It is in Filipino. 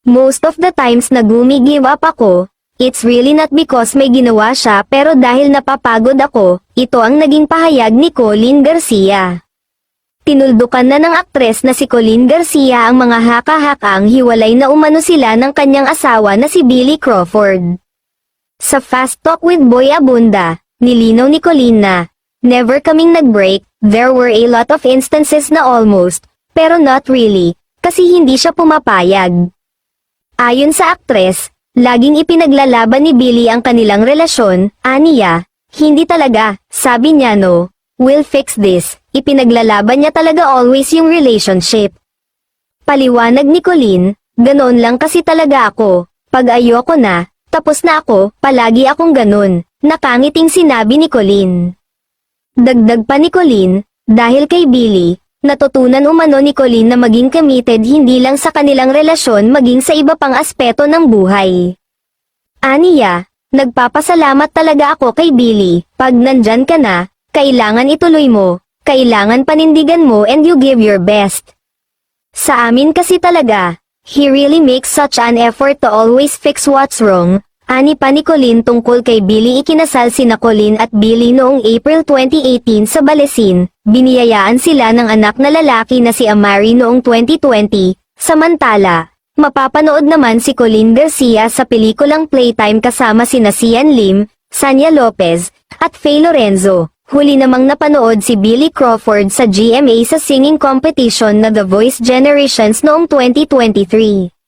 Most of the times na give up ako, it's really not because may ginawa siya pero dahil napapagod ako, ito ang naging pahayag ni Colleen Garcia. Tinuldukan na ng aktres na si Colleen Garcia ang mga haka-hakang hiwalay na umano sila ng kanyang asawa na si Billy Crawford. Sa Fast Talk with Boy Abunda, nilinaw ni Colleen na, never kaming nag-break, there were a lot of instances na almost, pero not really, kasi hindi siya pumapayag. Ayon sa aktres, laging ipinaglalaban ni Billy ang kanilang relasyon, aniya, hindi talaga, sabi niya no, we'll fix this, ipinaglalaban niya talaga always yung relationship. Paliwanag ni Colleen, ganoon lang kasi talaga ako, pag ayoko na, tapos na ako, palagi akong ganun, nakangiting sinabi ni Colleen. Dagdag pa ni Colleen, dahil kay Billy, natutunan umano ni Colleen na maging committed hindi lang sa kanilang relasyon maging sa iba pang aspeto ng buhay. Aniya, nagpapasalamat talaga ako kay Billy, pag nandyan ka na, kailangan ituloy mo, kailangan panindigan mo and you give your best. Sa amin kasi talaga, he really makes such an effort to always fix what's wrong. Ani pa ni Colleen tungkol kay Billy. Ikinasal sina Colleen at Billy noong April 2018 sa Balesin, biniyayaan sila ng anak na lalaki na si Amari noong 2020, samantala, mapapanood naman si Colleen Garcia sa pelikulang Playtime kasama sina Sian Lim, Sanya Lopez, at Faye Lorenzo. Huli namang napanood si Billy Crawford sa GMA sa singing competition na The Voice Generations noong 2023.